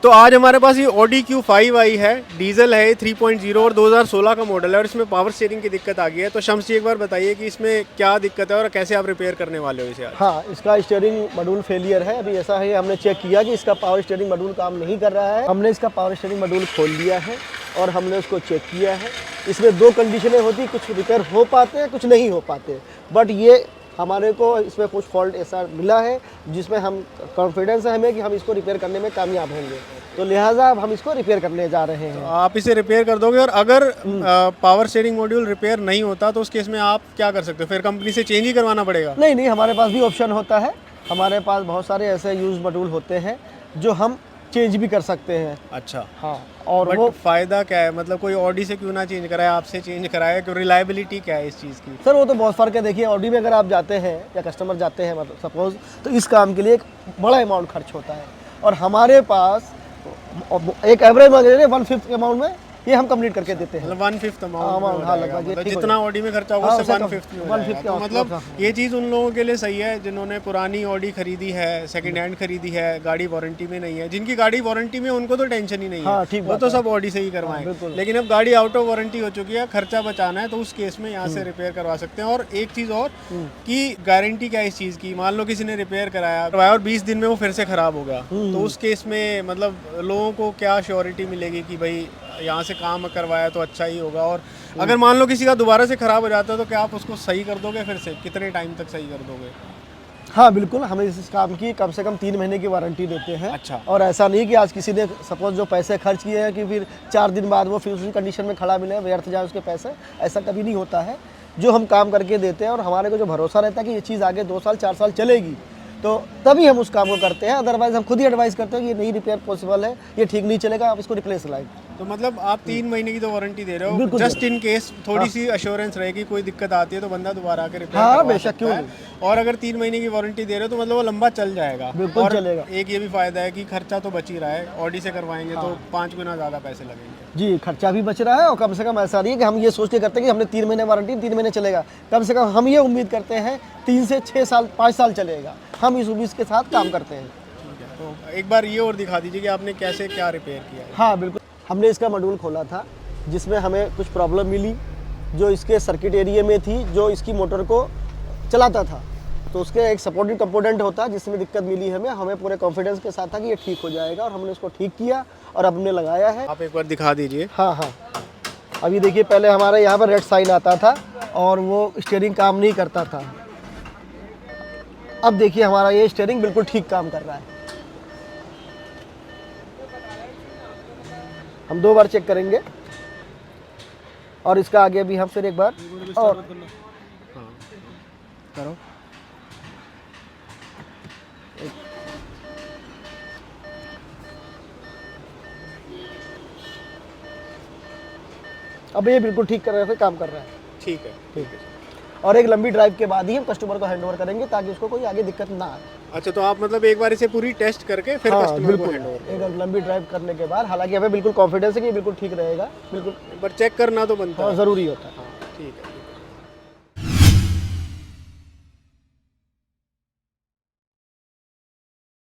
तो आज हमारे पास ये Audi Q5 आई है, डीजल है, 3.0 और 2016 का मॉडल है और इसमें पावर स्टीयरिंग की दिक्कत आ गई है। तो शम्स जी एक बार बताइए कि इसमें क्या दिक्कत है और कैसे आप रिपेयर करने वाले हो इसे आज? हाँ, इसका स्टीयरिंग मॉड्यूल फेलियर है। अभी ऐसा है, हमने चेक किया कि इसका पावर स्टीयरिंग मॉड्यूल काम नहीं कर रहा है। हमने इसका पावर स्टीयरिंग मॉड्यूल खोल लिया है और हमने उसको चेक किया है। इसमें दो कंडीशनें होती, कुछ रिपेयर हो पाते हैं, कुछ नहीं हो पाते। बट ये हमारे को इसमें कुछ फॉल्ट ऐसा मिला है जिसमें हम कॉन्फिडेंस है हमें कि हम इसको रिपेयर करने में कामयाब होंगे, तो लिहाजा अब हम इसको रिपेयर करने जा रहे हैं। आप इसे रिपेयर कर दोगे और अगर पावर स्टीयरिंग मॉड्यूल रिपेयर नहीं होता तो उस केस में आप क्या कर सकते हो? फिर कंपनी से चेंज ही करवाना पड़ेगा? नहीं नहीं, हमारे पास भी ऑप्शन होता है। हमारे पास बहुत सारे ऐसे यूज मॉड्यूल होते हैं जो हम चेंज भी कर सकते हैं। अच्छा, हाँ, और बट वो फायदा क्या है? मतलब कोई ऑडी से क्यों ना चेंज कराए, आपसे चेंज कराए? क्यों, रिलायबिलिटी क्या है इस चीज़ की? सर वो तो बहुत फ़र्क है। देखिए, ऑडी में अगर आप जाते हैं या कस्टमर जाते हैं मतलब सपोज, तो इस काम के लिए एक बड़ा अमाउंट खर्च होता है और हमारे पास एक एवरेज मान लीजिए 1/5 के अमाउंट में ये हम कंप्लीट करके देते हैं। मतलब 1/5 अमाउंट, हाँ, लगभग ये मतलब ठीक हो जितना ऑडी में खर्चा होगा हाँ, उससे उससे 1/5 में हो 1/5 जाएगा। के तो आसपास, मतलब हाँ। ये चीज़ उन लोगों के लिए सही है जिन्होंने पुरानी ऑडी खरीदी है, सेकंड हैंड खरीदी है, गाड़ी वारंटी में नहीं है। जिनकी गाड़ी वारंटी में उनको तो टेंशन ही नहीं हाँ, है, ठीक वो बात तो है। सब ऑडी से ही करवाएं। बिल्कुल। लेकिन अब गाड़ी आउट ऑफ वारंटी हो चुकी है, खर्चा बचाना है तो उस केस में यहाँ से रिपेयर करवा सकते हैं। और एक चीज़ और कि गारंटी क्या है इस चीज़ की? मान लो किसी ने रिपेयर कराया और 20 दिन में वो फिर से ख़राब हो गया, तो उस केस में मतलब लोगों को क्या श्योरिटी मिलेगी कि भाई यहाँ से काम करवाया तो अच्छा ही होगा? और अगर मान लो किसी का दोबारा से ख़राब हो जाता है तो क्या आप उसको सही कर दोगे? फिर से कितने टाइम तक सही कर दोगे? हाँ बिल्कुल, हम इस काम की कम से कम 3 महीने की वारंटी देते हैं। अच्छा। और ऐसा नहीं कि आज किसी ने सपोज जो पैसे खर्च किए हैं कि फिर 4 दिन बाद वो फिर उसी कंडीशन में खड़ा मिले, व्यर्थ जाए उसके पैसे, ऐसा कभी नहीं होता है। जो हम काम करके देते हैं और हमारे को जो भरोसा रहता है कि ये चीज़ आगे 2 साल 4 साल चलेगी, तो तभी हम उस काम को करते हैं। अदरवाइज हम खुद ही एडवाइस करते हैं कि ये नहीं रिपेयर पॉसिबल है, ये ठीक नहीं चलेगा, आप इसको रिप्लेस लाएं। तो मतलब आप 3 महीने की तो वारंटी दे रहे हो, बिल्कुल जस्ट इन केस थोड़ी सी अश्योरेंस रहेगी, कोई दिक्कत आती है तो बंदा दोबारा आके रिपेयर हाँ, करवा बेशक, सकता क्यों है। और अगर 3 महीने की वारंटी दे रहे हो तो मतलब वो लंबा चल जाएगा। बिल्कुल और चलेगा। एक ये भी फायदा है कि खर्चा तो बच ही रहा है, ऑडी से करवाएंगे तो 5 गुना ज़्यादा पैसे लगेंगे। जी, खर्चा भी बच रहा है और कम से कम ऐसा नहीं है कि हम ये सोच के करते हैं कि हमने 3 महीने वारंटी, 3 महीने चलेगा। कम से कम हम ये उम्मीद करते हैं 3 से 6 साल 5 साल चलेगा। हम इस उम्मीद के साथ काम करते हैं। ठीक है, तो एक बार ये और दिखा दीजिए कि आपने कैसे क्या रिपेयर किया है। हाँ बिल्कुल, हमने इसका मॉड्यूल खोला था जिसमें हमें कुछ प्रॉब्लम मिली जो इसके सर्किट एरिया में थी, जो इसकी मोटर को चलाता था। तो उसके एक सपोर्टिव कंपोनेंट होता है जिसमें दिक्कत मिली हमें पूरे कॉन्फिडेंस के साथ था कि ये ठीक हो जाएगा और हमने उसको ठीक किया और अब हमने लगाया है। आप एक बार दिखा दीजिए। हाँ हाँ, अभी देखिए, पहले हमारे यहाँ पर रेड साइन आता था और वो स्टीयरिंग काम नहीं करता था। अब देखिए हमारा ये स्टीयरिंग बिल्कुल ठीक काम कर रहा है। हम 2 बार चेक करेंगे और इसका आगे भी हम फिर एक बार और हाँ, करो। अब ये बिल्कुल ठीक कर रहे हैं, काम कर रहा है। ठीक है, ठीक है। और एक लंबी ड्राइव के बाद ही हम कस्टमर को हैंड ओवर करेंगे ताकि उसको कोई आगे दिक्कत ना आए। अच्छा, तो आप मतलब एक बार इसे पूरी टेस्ट करके फिर हाँ कस्टमर को बिल्कुल, हैंड ओवर? एक लंबी ड्राइव करने के बाद, हालांकि हमें बिल्कुल कॉन्फिडेंस है कि ये बिल्कुल ठीक रहेगा, बिल्कुल एक बार चेक करना तो बनता है। ज़रूरी होता है। ठीक है।